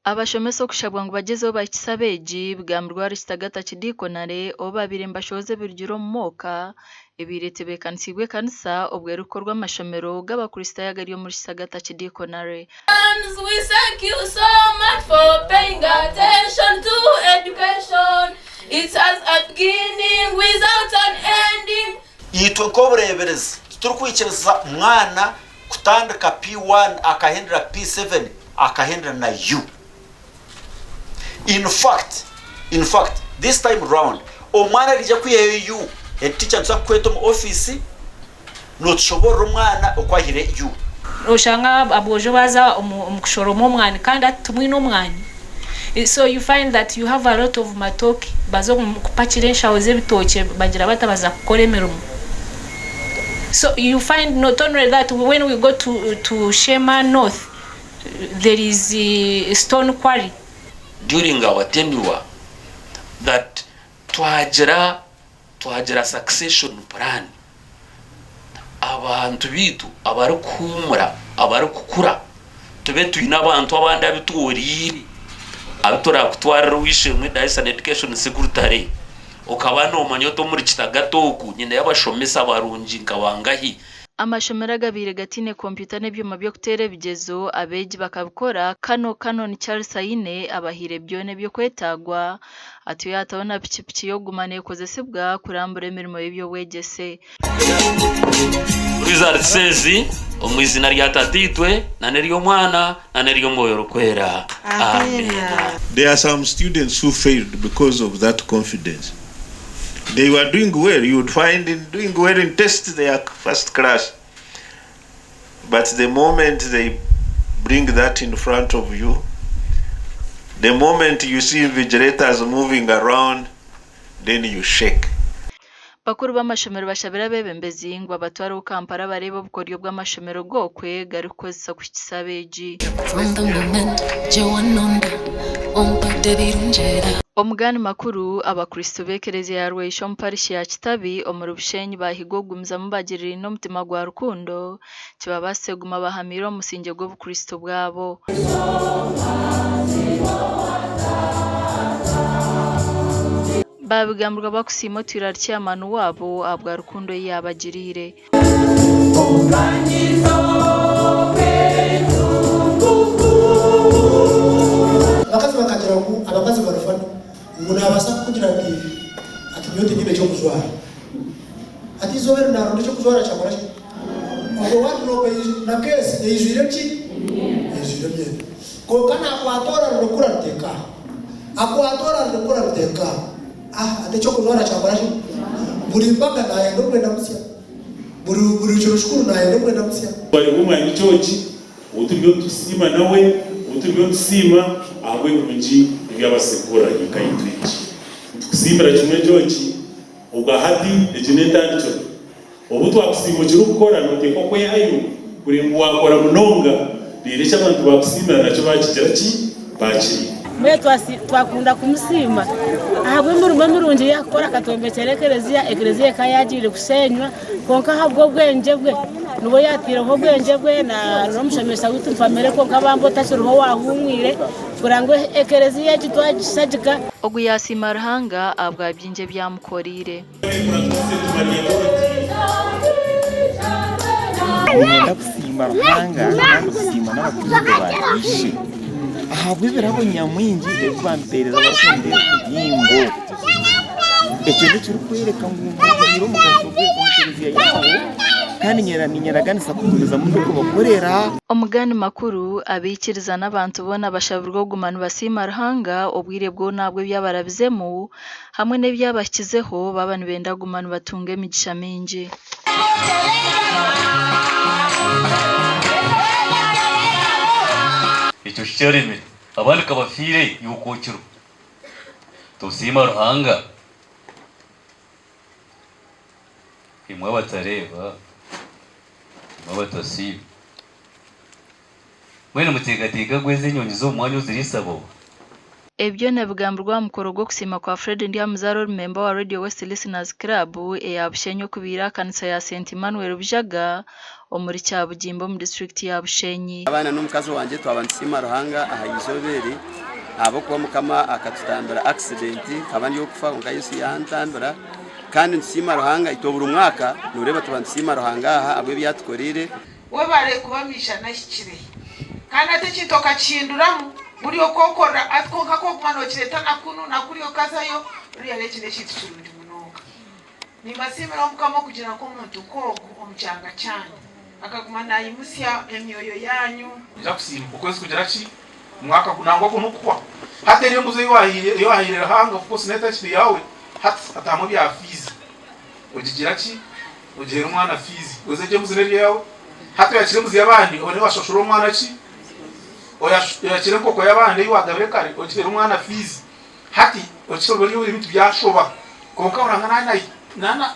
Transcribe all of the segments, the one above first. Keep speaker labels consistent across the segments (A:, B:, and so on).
A: Abashomesa okushabwa ngu bagyezeho bakisabeegi bigambirwa hari kitagata kidiikonare obu babaire nibashohoza ebirugiro omu mooka ebiire tebeekanisiibwe kanisa obwo erikukorwa amashomero g'abakristaayo agari omuri kitagata kidiikonare.
B: We thank you so much for paying attention to education. It has a beginning without an ending.
C: Yitwe nk'obureeberezi turikwikiriza mwana kutandika P1 akahendera P7 akahendera na U. In fact, this time round, omwana rija kuyeyo U, teacher nsa kweta mu office no tushobora umwana okwahire U.
D: Oshanga abojo baza omukushoro omwana kandi atumwine omwana. So you find that you have a lot of matoki bazo kupachira enshaho z'ebitoke bagira batabaza gukora emirimo. So you find not only that when we go to Shema North there is a stone quarry.
E: During our tenure that twagira succession plan abantu bitu abari kuhumura abari kukura tube tuyina abantu abandi abiturire abitora kutwara wishimwe Dyson Education Secretary ukaba no manyoto muri kitagatoku nyine yabashomesa barungi nkabangahi.
A: Amashomero agabire gatine computer n'ebyuma byo kutera ebigezo abeegi bakabikora kano ni Charles Aine abahire byone byo kwetagwa atiyo yatabona pikipiki yo gumana ekozesebwa kurambura emirimo y'ebyo wegese.
E: Result says omwizina lya tatitwe na neryo mwana na neryo moyo rukwera. Amen.
F: There are some students who failed because of that confidence. They were doing well. You would find in doing well in tests they are first class. But the moment they bring that in front of you, the moment you see vigilators moving around, then you shake.
A: Bakuru b'amashomero bashabira bebembezi ngo abatwara ukampara bareba obukoryo bw'amashomero gokwe gari kukozesa ku kisabeegi. Omugani makuru abakristo bekereze ya Rweisho mparishi ya Kitabi omuri Bushenyi bahigogumiza mubagirira n'omutima gwa rukundo kibabase guma bahamira omusinge gw'obukristo bwabo. Babigambirwa bakusima twira chairman wabo abwa rukundo yabagirire.
G: Abakazi bakagira ku abakazi barafana umuntu abasa kugira ati nyote nibe cyo kuzwara ati zobera narundo cyo kuzwara cyakora cyo ngo watu no na kesi yizwire ki yizwire ko kana kwatora rukura ruteka akwatora rukura ruteka ate cyo kuzwara cyakora cyo buri mpaka naye ndo kwenda musya buri cyo shukuru naye ndo kwenda musya
H: bari umwana cyoki utubyo tusima nawe utubyo tusima ahwe kurungi by'abasekura yikayitwiki kusimbira kimwe cyoki ugahati ekineta ndicho obutu akusimo kiri gukora noteko ko yayo kuri ngo wakora munonga biresha abantu bakusimira nacyo bakigira ki bakiri
D: mwe twakunda kumusima ahabwe murungi yakora katombekere ekereziya kayagire kusenywa konka habwo bwenge bwe nubo yatira ho bwenge bwe na nomushomesa witu famere konka bambo tashiruho wahumwire kurango ekereziya kitwagisajika
A: Oguyasima Ruhanga abwa byinje byamukorire.
I: Ngenda kusima Ruhanga kandi kusima n'abakristo bagishe ahabwe birabo nyamwingi ebampereza basondera kugimbo ekyo cyo kwereka ngo ngiro mugashobwe kontereziya yawo kandi nyeraganisa kugumiza mu nduko bakorera.
A: Omugani makuru abikiriza n'abantu bona bashabirwa gumana basima Ruhanga obwire bwo nabwo byabarabizemu hamwe n'ebyabakizeho babana benda gumana batunge imigisha mingi.
J: Icyo cyareme abandi kabafire yukokiro tusima Ruhanga imwe batareba batasiba mwene mutegateka gweze nyonyi zo mwanya uzirisabo.
A: Ebyo nabigambirwa mukoro gwo kusima kwa Fred Ndiamuzaro member wa Radio West Listeners Club ya Bushenyo kubira kanisa ya St Emmanuel Bujaga omuri Kyabugimbo mu district ya Bushenyi.
K: Abana n'umukazi wanje twabantsima Ruhanga ahayizobere abo kuba mukama akatutambira accident kabandi yo kufa nga Yesu yantambira kandi nsima Ruhanga itobura umwaka nureba tubantsima Ruhanga aha abwe byatukorire
L: we bare kubamisha nashikire kandi atekitoka kinduramu muri okokora atkonka ko kumano kireta nakuno nakuri okazayo uri alekine kitu kirundi munoka ni masimira omukamo kugira ko umuntu kogo omucyanga cyane akagumana yimusya emyoyo yanyu
M: ija kusimba ukwezi kugira ki mwaka kunangwa kunukwa hata iyo nguze yohahirira hanga of course neta kiri yawe hatamu bya fizi ugigira ki ugera umwana fizi uzeje muzire yawe hata yakire muzi yabandi one washoshora umwana ki oya yakire koko yabandi yiwagabire kare ugera umwana fizi hati ukishobora ibintu byashoba konka urangana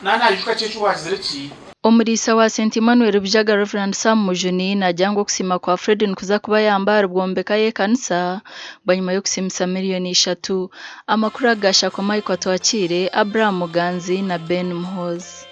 M: nana yuka cyecu wazire ki
A: Omurisa wa St Emmanuel Bujaga Reverend Sam Mujuni najyango kusima kwa Fred nkuza kuba yambara bwombeka ye kanisa banyuma yo kusimisa miliyoni 3 amakuru agasha kwa Michael Twakire Abraham Muganzi na Ben Muhozi.